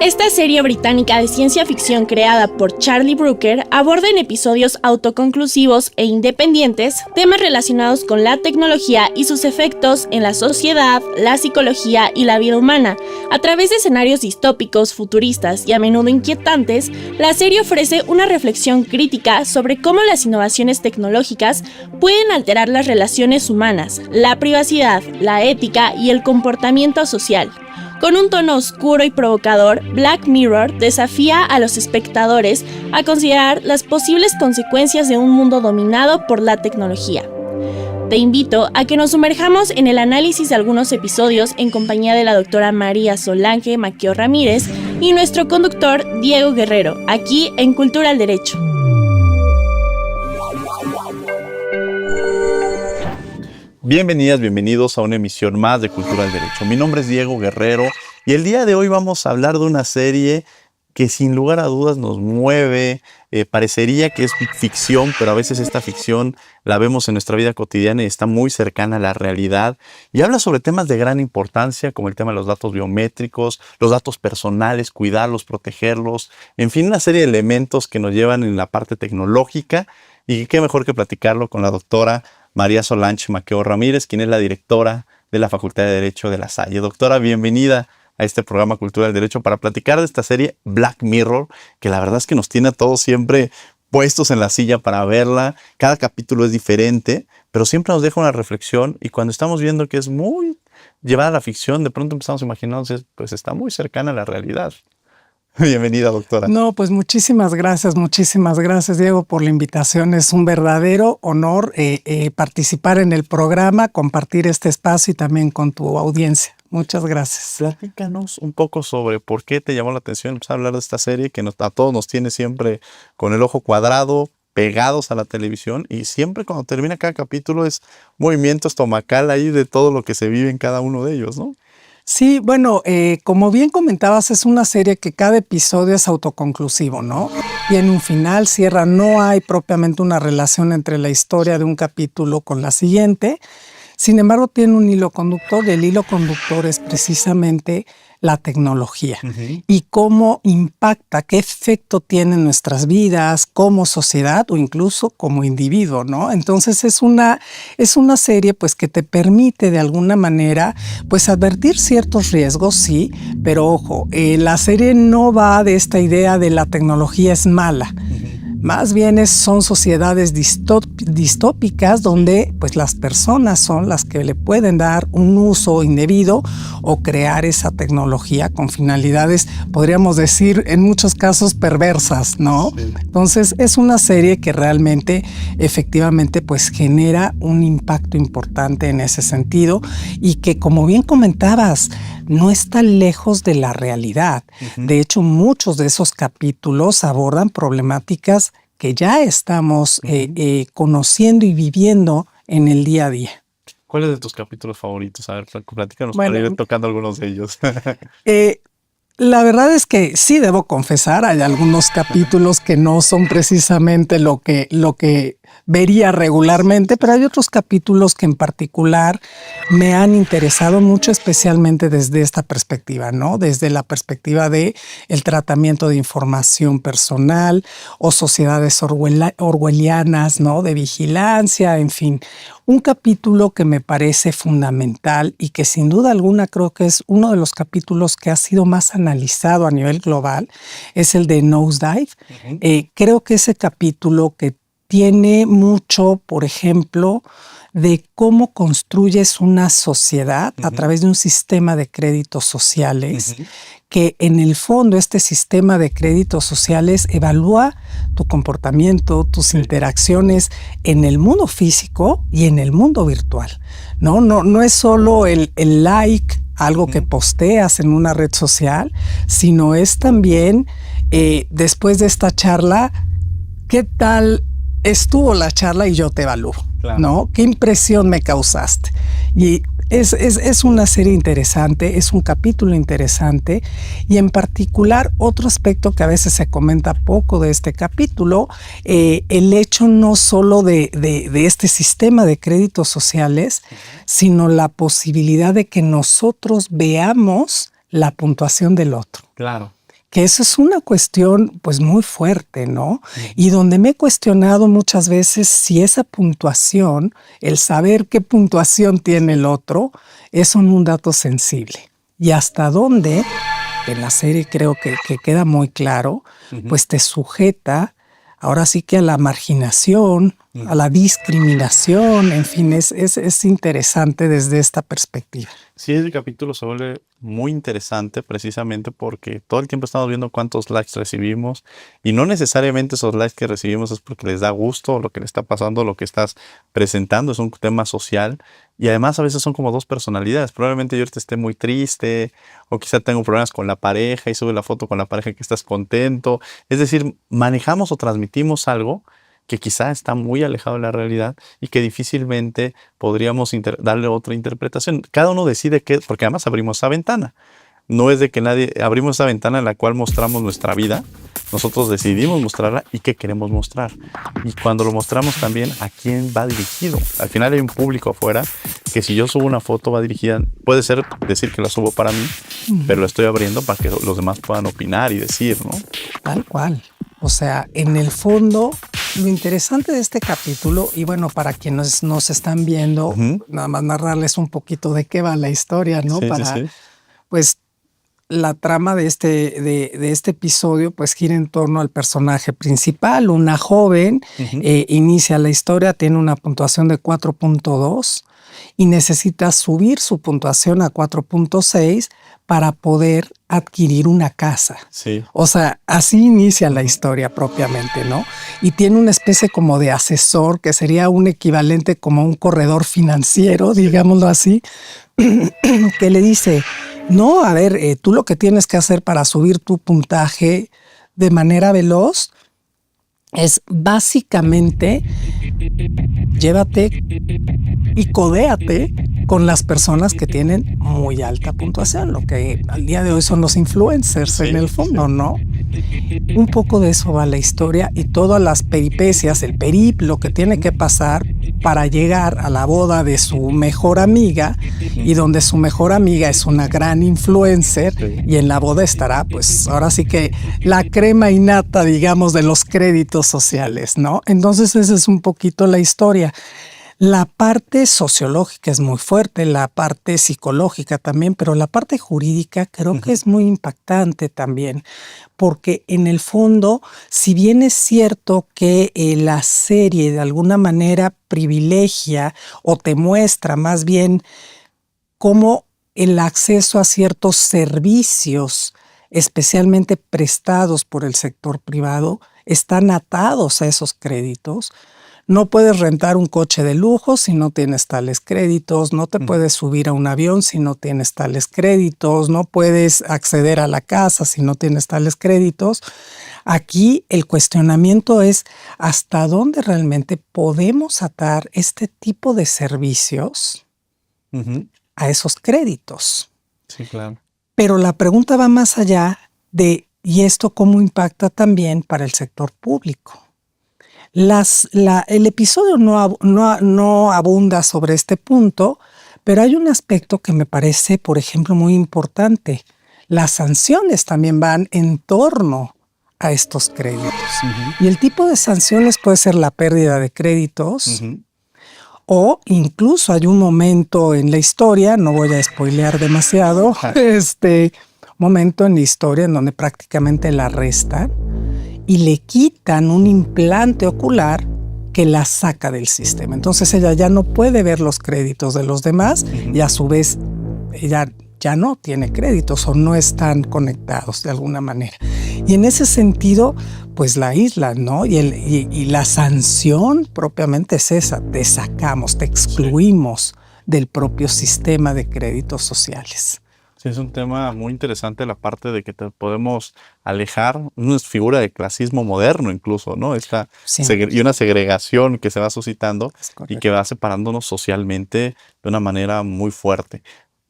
Esta serie británica de ciencia ficción creada por Charlie Brooker aborda en episodios autoconclusivos e independientes temas relacionados con la tecnología y sus efectos en la sociedad, la psicología y la vida humana. A través de escenarios distópicos, futuristas y a menudo inquietantes, la serie ofrece una reflexión crítica sobre cómo las innovaciones tecnológicas pueden alterar las relaciones humanas, la privacidad, la ética y el comportamiento social. Con un tono oscuro y provocador, Black Mirror desafía a los espectadores a considerar las posibles consecuencias de un mundo dominado por la tecnología. Te invito a que nos sumerjamos en el análisis de algunos episodios en compañía de la doctora María Solange Maqueo Ramírez y nuestro conductor Diego Guerrero, aquí en Cultura al Derecho. Bienvenidas, bienvenidos a una emisión más de Cultura al Derecho. Mi nombre es Diego Guerrero y el día de hoy vamos a hablar de una serie que sin lugar a dudas nos mueve. Parecería que es ficción, pero a veces esta ficción la vemos en nuestra vida cotidiana y está muy cercana a la realidad. Y habla sobre temas de gran importancia como el tema de los datos biométricos, los datos personales, cuidarlos, protegerlos. En fin, una serie de elementos que nos llevan en la parte tecnológica. Y qué mejor que platicarlo con la doctora María Solange Maqueo Ramírez, quien es la directora de la Facultad de Derecho de La Salle. Doctora, bienvenida a este programa Cultura del Derecho para platicar de esta serie Black Mirror, que la verdad es que nos tiene a todos siempre puestos en la silla para verla. Cada capítulo es diferente, pero siempre nos deja una reflexión y cuando estamos viendo que es muy llevada a la ficción, de pronto empezamos a imaginarnos, pues está muy cercana a la realidad. Bienvenida, doctora. No, pues muchísimas gracias, Diego, por la invitación. Es un verdadero honor participar en el programa, compartir este espacio y también con tu audiencia. Muchas gracias. Platícanos un poco sobre por qué te llamó la atención empezar a hablar de esta serie que a todos nos tiene siempre con el ojo cuadrado, pegados a la televisión, y siempre cuando termina cada capítulo es movimiento estomacal ahí de todo lo que se vive en cada uno de ellos, ¿no? Sí, bueno, como bien comentabas, es una serie que cada episodio es autoconclusivo, ¿no? Tiene un final, cierra, no hay propiamente una relación entre la historia de un capítulo con la siguiente. Sin embargo, tiene un hilo conductor y el hilo conductor es precisamente la tecnología y cómo impacta, qué efecto tiene en nuestras vidas como sociedad o incluso como individuo, ¿no? Entonces es una serie pues que te permite de alguna manera pues advertir ciertos riesgos, sí, pero ojo, la serie no va de esta idea de la tecnología es mala. Más bien son sociedades distópicas donde pues las personas son las que le pueden dar un uso indebido o crear esa tecnología con finalidades, podríamos decir, en muchos casos perversas, ¿no? Sí. Entonces es una serie que realmente, efectivamente, pues genera un impacto importante en ese sentido y que, como bien comentabas, no está lejos de la realidad. De hecho, muchos de esos capítulos abordan problemáticas que ya estamos conociendo y viviendo en el día a día. ¿Cuál es de tus capítulos favoritos? A ver, platícanos para ir tocando algunos de ellos. La verdad es que sí debo confesar, hay algunos capítulos que no son precisamente lo que vería regularmente, pero hay otros capítulos que en particular me han interesado mucho, especialmente desde esta perspectiva, ¿no? Desde la perspectiva de el tratamiento de información personal o sociedades orwellianas, ¿no? De vigilancia, en fin. Un capítulo que me parece fundamental y que sin duda alguna creo que es uno de los capítulos que ha sido más analizado a nivel global es el de Nosedive. Creo que ese capítulo que tiene mucho, por ejemplo, de cómo construyes una sociedad a través de un sistema de créditos sociales, que en el fondo este sistema de créditos sociales evalúa tu comportamiento, tus interacciones en el mundo físico y en el mundo virtual. No es solo el like, algo que posteas en una red social, sino es también, después de esta charla, ¿qué tal estuvo la charla y yo te evalúo? Claro. ¿No? ¿Qué impresión me causaste? Y es una serie interesante, es un capítulo interesante y en particular otro aspecto que a veces se comenta poco de este capítulo, el hecho no solo de este sistema de créditos sociales, sino la posibilidad de que nosotros veamos la puntuación del otro. Claro. que eso es una cuestión pues muy fuerte, ¿no? Y donde me he cuestionado muchas veces si esa puntuación, el saber qué puntuación tiene el otro, es un dato sensible. Y hasta dónde, en la serie creo que queda muy claro, pues te sujeta ahora sí que a la marginación, a la discriminación, en fin, es interesante desde esta perspectiva. Sí, ese capítulo se vuelve muy interesante precisamente porque todo el tiempo estamos viendo cuántos likes recibimos y no necesariamente esos likes que recibimos es porque les da gusto lo que le está pasando, lo que estás presentando, es un tema social y además a veces son como dos personalidades. Probablemente yo ahorita esté muy triste o quizá tengo problemas con la pareja y sube la foto con la pareja que estás contento. Es decir, manejamos o transmitimos algo que quizá está muy alejado de la realidad y que difícilmente podríamos darle otra interpretación. Cada uno decide qué, porque además abrimos esa ventana. No es de que abrimos esa ventana en la cual mostramos nuestra vida. Nosotros decidimos mostrarla y qué queremos mostrar. Y cuando lo mostramos también, ¿a quién va dirigido? Al final hay un público afuera que si yo subo una foto va dirigida, puede ser decir que la subo para mí, pero la estoy abriendo para que los demás puedan opinar y decir, ¿no? Tal cual. O sea, en el fondo, lo interesante de este capítulo, y bueno, para quienes nos están viendo, nada más narrarles un poquito de qué va la historia, ¿no? Sí, para, pues, la trama de este episodio, pues, gira en torno al personaje principal, una joven, inicia la historia, tiene una puntuación de 4.2 y necesita subir su puntuación a 4.6 para poder adquirir una casa. Sí. O sea, así inicia la historia propiamente, ¿no? Y tiene una especie como de asesor que sería un equivalente como un corredor financiero, digámoslo así, que le dice, no, a ver, tú lo que tienes que hacer para subir tu puntaje de manera veloz es básicamente llévate y codéate con las personas que tienen muy alta puntuación, lo que al día de hoy son los influencers en el fondo, ¿no? Un poco de eso va la historia y todas las peripecias, el periplo que tiene que pasar para llegar a la boda de su mejor amiga y donde su mejor amiga es una gran influencer y en la boda estará, pues ahora sí que la crema innata, digamos, de los créditos sociales, ¿no? Entonces esa es un poquito la historia. La parte sociológica es muy fuerte, la parte psicológica también, pero la parte jurídica creo que es muy impactante también, porque en el fondo, si bien es cierto que la serie de alguna manera privilegia o te muestra más bien cómo el acceso a ciertos servicios, especialmente prestados por el sector privado, están atados a esos créditos. No puedes rentar un coche de lujo si no tienes tales créditos, no te puedes subir a un avión si no tienes tales créditos, no puedes acceder a la casa si no tienes tales créditos. Aquí el cuestionamiento es hasta dónde realmente podemos atar este tipo de servicios a esos créditos. Sí, claro. Pero la pregunta va más allá de ¿y esto cómo impacta también para el sector público? El episodio no abunda sobre este punto, pero hay un aspecto que me parece, por ejemplo, muy importante. Las sanciones también van en torno a estos créditos. Y el tipo de sanciones puede ser la pérdida de créditos o incluso hay un momento en la historia, no voy a spoilear demasiado, momento en la historia en donde prácticamente la arrestan y le quitan un implante ocular que la saca del sistema. Entonces ella ya no puede ver los créditos de los demás y a su vez ella ya no tiene créditos o no están conectados de alguna manera. Y en ese sentido, pues la aíslan, ¿no? Y la sanción propiamente es esa, te sacamos, te excluimos del propio sistema de créditos sociales. Sí, es un tema muy interesante la parte de que te podemos alejar, una figura de clasismo moderno incluso, ¿no? Y una segregación que se va suscitando y que va separándonos socialmente de una manera muy fuerte.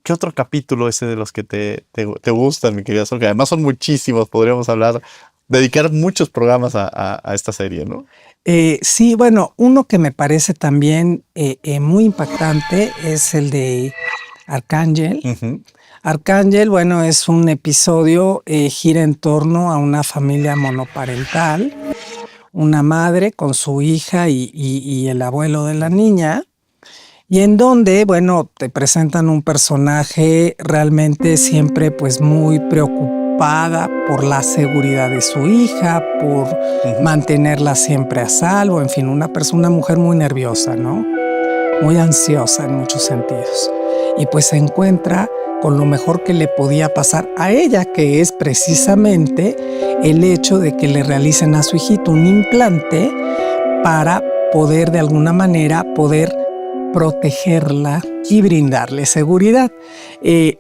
¿Qué otro capítulo ese de los que te gustan, mi querida Sol? Que además son muchísimos, podríamos dedicar muchos programas a esta serie, ¿no? Sí, bueno, uno que me parece también muy impactante es el de Arcángel. Arcángel, bueno, es un episodio, gira en torno a una familia monoparental, una madre con su hija y el abuelo de la niña, y en donde, bueno, te presentan un personaje realmente siempre pues muy preocupada por la seguridad de su hija, por mantenerla siempre a salvo, en fin, una mujer muy nerviosa, ¿no? Muy ansiosa en muchos sentidos. Y pues se encuentra con lo mejor que le podía pasar a ella, que es precisamente el hecho de que le realicen a su hijito un implante para poder de alguna manera protegerla y brindarle seguridad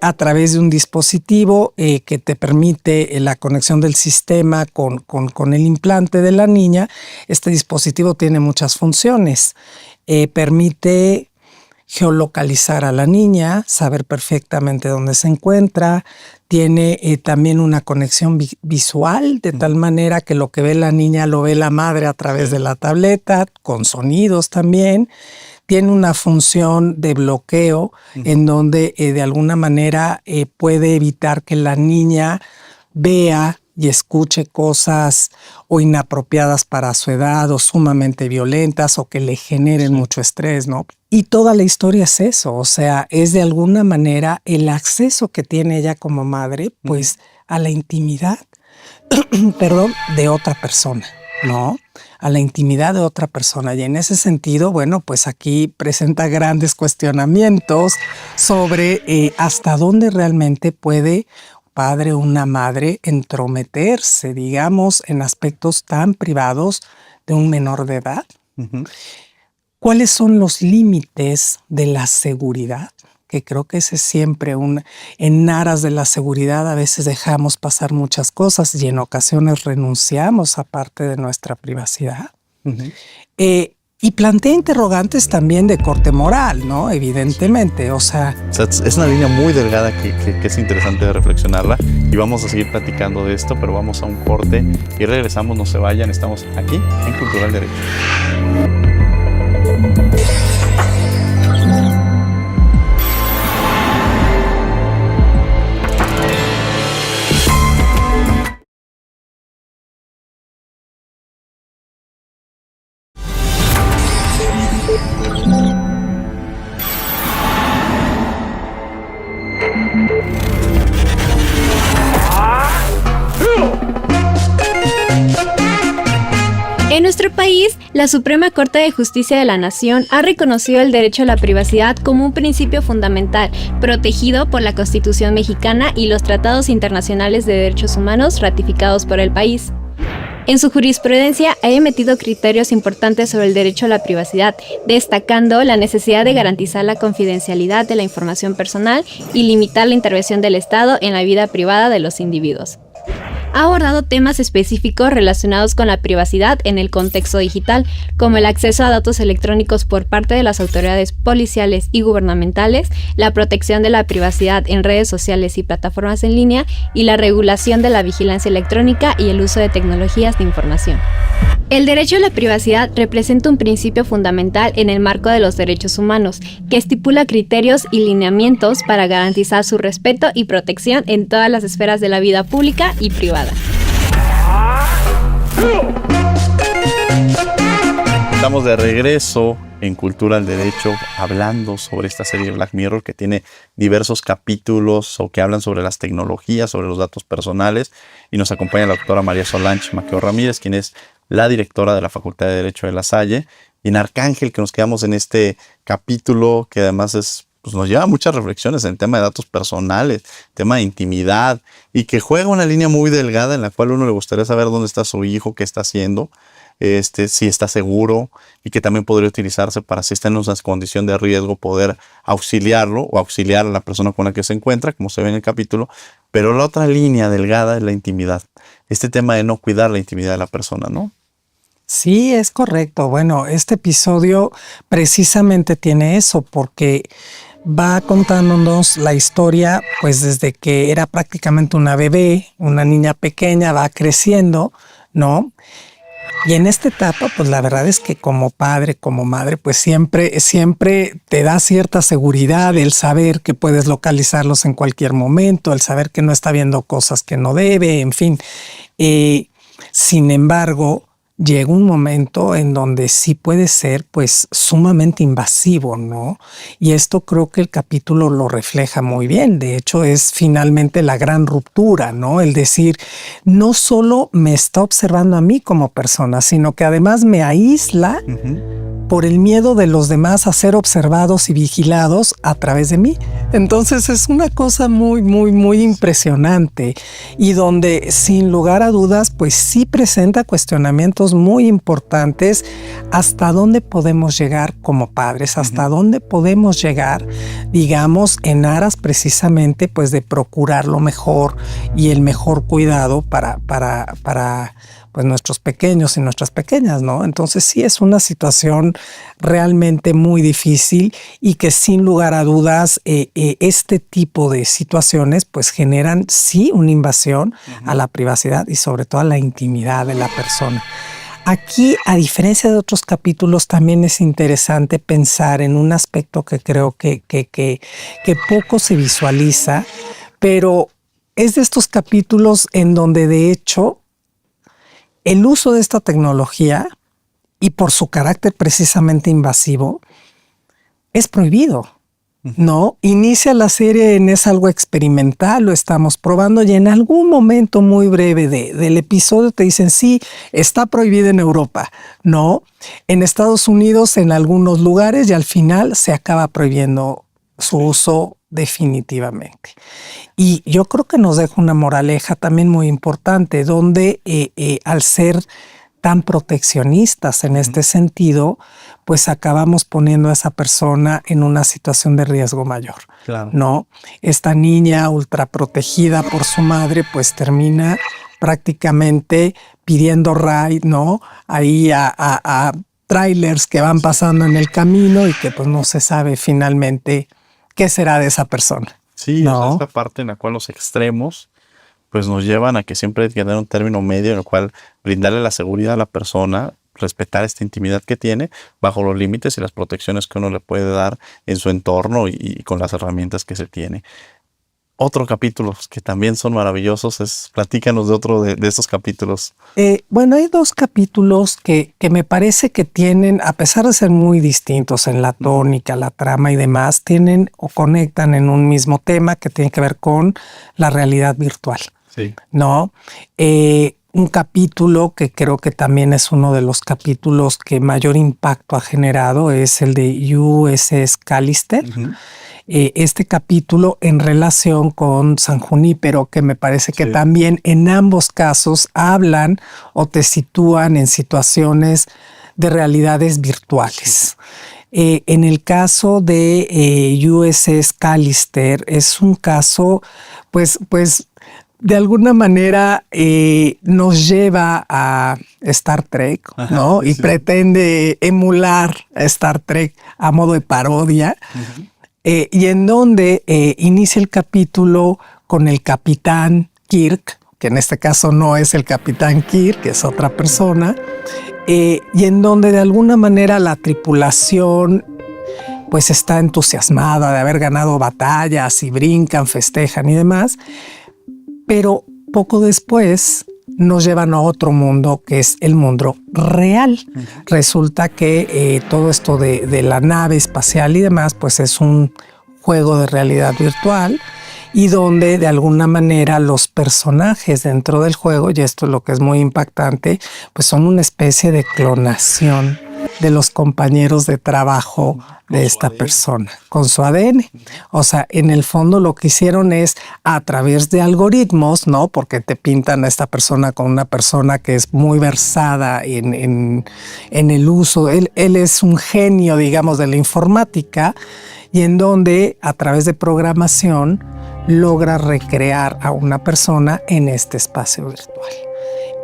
a través de un dispositivo que te permite la conexión del sistema con el implante de la niña. Este dispositivo tiene muchas funciones. Permite geolocalizar a la niña, saber perfectamente dónde se encuentra, tiene también una conexión visual, de tal manera que lo que ve la niña lo ve la madre a través de la tableta, con sonidos también. Tiene una función de bloqueo en donde de alguna manera puede evitar que la niña vea y escuche cosas o inapropiadas para su edad o sumamente violentas o que le generen mucho estrés, ¿no? Y toda la historia es eso, o sea, es de alguna manera el acceso que tiene ella como madre, pues, a la intimidad, de otra persona, ¿no? A la intimidad de otra persona. Y en ese sentido, bueno, pues aquí presenta grandes cuestionamientos sobre hasta dónde realmente puede padre o una madre entrometerse, digamos, en aspectos tan privados de un menor de edad. ¿Cuáles son los límites de la seguridad? Que creo que ese es siempre en aras de la seguridad a veces dejamos pasar muchas cosas y en ocasiones renunciamos a parte de nuestra privacidad. Y plantea interrogantes también de corte moral, ¿no? Evidentemente, o sea, es una línea muy delgada que es interesante de reflexionarla y vamos a seguir platicando de esto, pero vamos a un corte y regresamos, no se vayan, estamos aquí en Cultural Derecho. En nuestro país, la Suprema Corte de Justicia de la Nación ha reconocido el derecho a la privacidad como un principio fundamental, protegido por la Constitución mexicana y los tratados internacionales de derechos humanos ratificados por el país. En su jurisprudencia ha emitido criterios importantes sobre el derecho a la privacidad, destacando la necesidad de garantizar la confidencialidad de la información personal y limitar la intervención del Estado en la vida privada de los individuos. Ha abordado temas específicos relacionados con la privacidad en el contexto digital, como el acceso a datos electrónicos por parte de las autoridades policiales y gubernamentales, la protección de la privacidad en redes sociales y plataformas en línea, y la regulación de la vigilancia electrónica y el uso de tecnologías de información. El derecho a la privacidad representa un principio fundamental en el marco de los derechos humanos, que estipula criterios y lineamientos para garantizar su respeto y protección en todas las esferas de la vida pública y privada. Estamos de regreso en Cultura al Derecho hablando sobre esta serie Black Mirror que tiene diversos capítulos o que hablan sobre las tecnologías, sobre los datos personales, y nos acompaña la doctora María Solange Maqueo Ramírez, quien es la directora de la Facultad de Derecho de La Salle, y en Arcángel, que nos quedamos en este capítulo que además nos lleva a muchas reflexiones en el tema de datos personales, tema de intimidad, y que juega una línea muy delgada en la cual uno le gustaría saber dónde está su hijo, qué está haciendo, si está seguro, y que también podría utilizarse para, si está en una condición de riesgo, poder auxiliarlo o auxiliar a la persona con la que se encuentra, como se ve en el capítulo. Pero la otra línea delgada es la intimidad, este tema de no cuidar la intimidad de la persona, ¿no? Sí, es correcto. Bueno, este episodio precisamente tiene eso, porque va contándonos la historia, pues desde que era prácticamente una bebé, una niña pequeña, va creciendo, ¿no? Y en esta etapa, pues la verdad es que como padre, como madre, pues siempre te da cierta seguridad el saber que puedes localizarlos en cualquier momento, el saber que no está viendo cosas que no debe, en fin. Sin embargo, llega un momento en donde sí puede ser pues sumamente invasivo, ¿no? Y esto creo que el capítulo lo refleja muy bien. De hecho, es finalmente la gran ruptura, ¿no? El decir, no solo me está observando a mí como persona, sino que además me aísla por el miedo de los demás a ser observados y vigilados a través de mí. Entonces es una cosa muy, muy, muy impresionante y donde sin lugar a dudas pues sí presenta cuestionamientos muy importantes hasta dónde podemos llegar como padres, hasta dónde podemos llegar, digamos, en aras precisamente pues de procurar lo mejor y el mejor cuidado para pues nuestros pequeños y nuestras pequeñas, ¿no? Entonces sí es una situación realmente muy difícil y que sin lugar a dudas este tipo de situaciones pues generan sí una invasión a la privacidad y sobre todo a la intimidad de la persona. Aquí, a diferencia de otros capítulos, también es interesante pensar en un aspecto que creo que poco se visualiza, pero es de estos capítulos en donde de hecho el uso de esta tecnología y por su carácter precisamente invasivo es prohibido, ¿no? Inicia la serie en es algo experimental, lo estamos probando y en algún momento muy breve del episodio te dicen sí, está prohibido en Europa, ¿no? En Estados Unidos en algunos lugares y al final se acaba prohibiendo su uso definitivamente. Y yo creo que nos deja una moraleja también muy importante, donde al ser tan proteccionistas en este sentido, pues acabamos poniendo a esa persona en una situación de riesgo mayor. Claro. ¿No? Esta niña ultra protegida por su madre, pues termina prácticamente pidiendo ride, ¿no? Ahí a trailers que van pasando en el camino y que pues no se sabe finalmente qué será de esa persona. Sí, ¿no? O sea, esta parte en la cual los extremos pues nos llevan a que siempre hay que tener un término medio en el cual brindarle la seguridad a la persona, respetar esta intimidad que tiene bajo los límites y las protecciones que uno le puede dar en su entorno y con las herramientas que se tiene. Otro capítulo que también son maravillosos platícanos de otro de estos capítulos. Bueno, hay dos capítulos que me parece que tienen, a pesar de ser muy distintos en la tónica, la trama y demás, tienen o conectan en un mismo tema que tiene que ver con la realidad virtual. Sí. ¿No? Un capítulo que creo que también es uno de los capítulos que mayor impacto ha generado es el de USS Callister. Este capítulo en relación con San Junípero, que me parece que también en ambos casos hablan o te sitúan en situaciones de realidades virtuales. En el caso de USS Callister es un caso, pues de alguna manera nos lleva a Star Trek, ¿no? Y pretende emular a Star Trek a modo de parodia. Y en donde inicia el capítulo con el capitán Kirk, que en este caso no es el capitán Kirk, que es otra persona, y en donde de alguna manera la tripulación pues está entusiasmada de haber ganado batallas y brincan, festejan y demás, pero poco después nos llevan a otro mundo que es el mundo real. Resulta que todo esto de la nave espacial y demás, pues es un juego de realidad virtual y donde de alguna manera los personajes dentro del juego, y esto es lo que es muy impactante, pues son una especie de clonación de los compañeros de trabajo de esta persona con su ADN. O sea, en el fondo lo que hicieron es a través de algoritmos, ¿no? Porque te pintan a esta persona con una persona que es muy versada en el uso. Él es un genio, digamos, de la informática y en donde a través de programación logra recrear a una persona en este espacio virtual.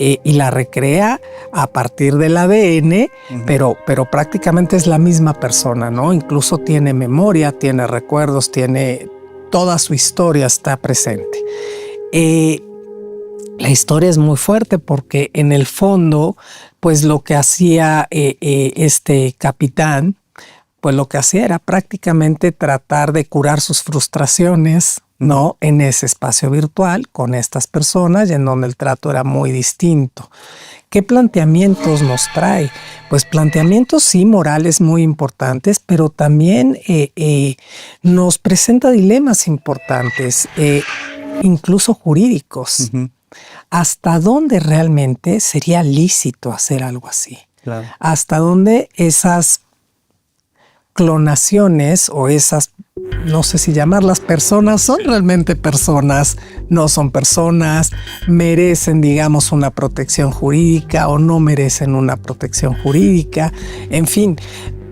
Y la recrea a partir del ADN, pero prácticamente es la misma persona, ¿no? Incluso tiene memoria, tiene recuerdos, tiene toda su historia está presente. La La historia es muy fuerte porque en el fondo, pues lo que hacía este capitán, pues lo que hacía era prácticamente tratar de curar sus frustraciones, ¿no? En ese espacio virtual con estas personas y en donde el trato era muy distinto. ¿Qué planteamientos nos trae? Pues planteamientos sí morales muy importantes, pero también nos presenta dilemas importantes, incluso jurídicos. ¿Hasta dónde realmente sería lícito hacer algo así? Claro. ¿Hasta dónde esas clonaciones o esas, no sé si llamarlas personas, son realmente personas, no son personas, merecen, digamos, una protección jurídica o no merecen una protección jurídica? En fin,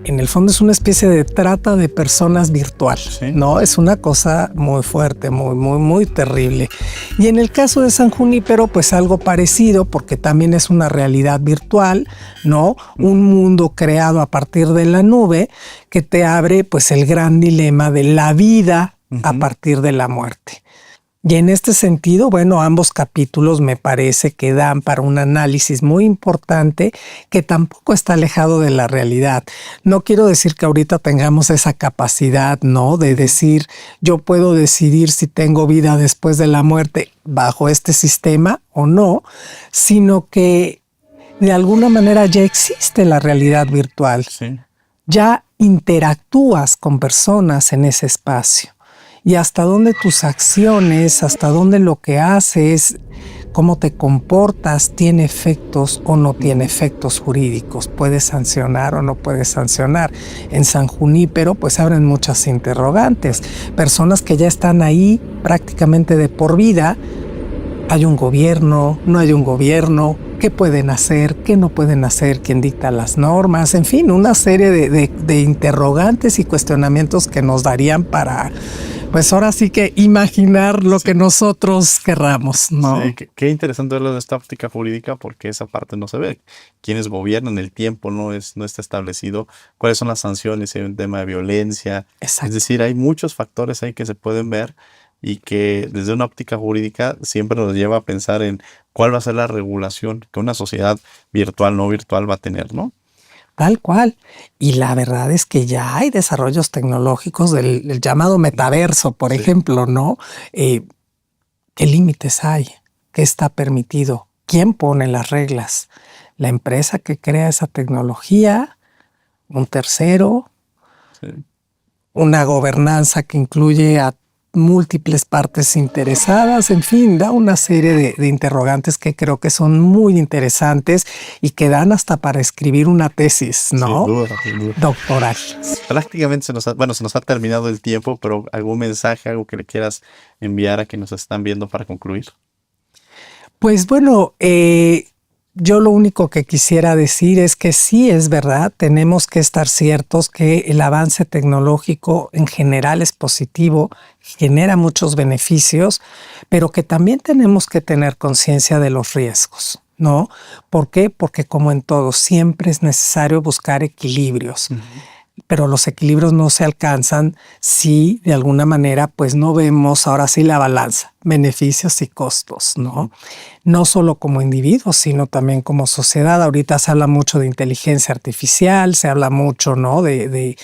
en el fondo es una especie de trata de personas virtual, Sí. ¿no? Es una cosa muy fuerte, muy terrible. Y en el caso de San Junípero, pues algo parecido, porque también es una realidad virtual, ¿no? Un mundo creado a partir de la nube que te abre, pues, el gran dilema de la vida a partir de la muerte. Y en este sentido, bueno, ambos capítulos me parece que dan para un análisis muy importante que tampoco está alejado de la realidad. No quiero decir que ahorita tengamos esa capacidad, ¿no? De decir, yo puedo decidir si tengo vida después de la muerte bajo este sistema o no, sino que de alguna manera ya existe la realidad virtual. Sí. Ya interactúas con personas en ese espacio. Y hasta dónde tus acciones, hasta dónde lo que haces, cómo te comportas, tiene efectos o no tiene efectos jurídicos. Puedes sancionar o no puedes sancionar. En San Junípero pues abren muchas interrogantes. Personas que ya están ahí prácticamente de por vida. ¿Hay un gobierno? ¿No hay un gobierno? ¿Qué pueden hacer? ¿Qué no pueden hacer? ¿Quién dicta las normas? En fin, una serie de interrogantes y cuestionamientos que nos darían para, pues ahora sí que imaginar lo que nosotros querramos, ¿no? Sí, qué interesante verlo de esta óptica jurídica, porque esa parte no se ve. Quienes gobiernan el tiempo no está establecido. ¿Cuáles son las sanciones? Si hay un tema de violencia. Exacto. Es decir, hay muchos factores ahí que se pueden ver y que desde una óptica jurídica siempre nos lleva a pensar en cuál va a ser la regulación que una sociedad virtual, no virtual, va a tener, ¿no? Tal cual. Y la verdad es que ya hay desarrollos tecnológicos del llamado metaverso, por ejemplo, ¿no? ¿Qué límites hay? ¿Qué está permitido? ¿Quién pone las reglas? ¿La empresa que crea esa tecnología? ¿Un tercero? Sí. ¿Una gobernanza que incluye a múltiples partes interesadas? En fin, da una serie de interrogantes que creo que son muy interesantes y que dan hasta para escribir una tesis, ¿no? Sin duda. Doctoral. Prácticamente se nos ha terminado el tiempo, pero algún mensaje, algo que le quieras enviar a quienes nos están viendo para concluir. Pues bueno, yo lo único que quisiera decir es que sí es verdad, tenemos que estar ciertos que el avance tecnológico en general es positivo, genera muchos beneficios, pero que también tenemos que tener conciencia de los riesgos, ¿no? ¿Por qué? Porque como en todo, siempre es necesario buscar equilibrios. Pero los equilibrios no se alcanzan si de alguna manera pues no vemos ahora sí la balanza, beneficios y costos, ¿no? No solo como individuos, sino también como sociedad. Ahorita se habla mucho de inteligencia artificial, se habla mucho, ¿no? de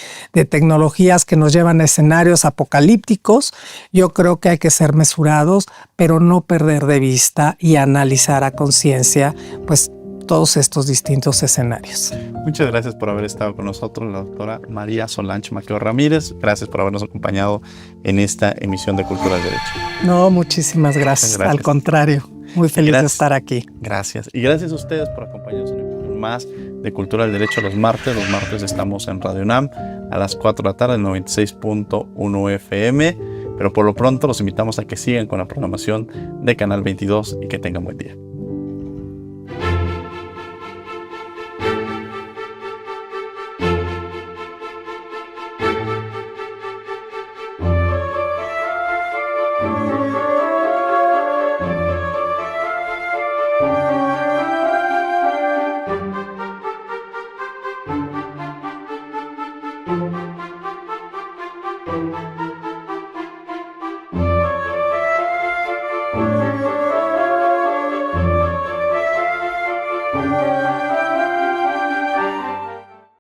tecnologías que nos llevan a escenarios apocalípticos. Yo creo que hay que ser mesurados, pero no perder de vista y analizar a conciencia, pues, todos estos distintos escenarios. Muchas gracias por haber estado con nosotros, la doctora María Solange Maqueo Ramírez. Gracias por habernos acompañado en esta emisión de Cultura del Derecho. No, muchísimas gracias. Al contrario, muy feliz de estar aquí. Gracias. Y gracias a ustedes por acompañarnos en un emisión más de Cultura del Derecho los martes. Los martes estamos en Radio UNAM a las 4 de la tarde, en 96.1 FM. Pero por lo pronto los invitamos a que sigan con la programación de Canal 22 y que tengan buen día.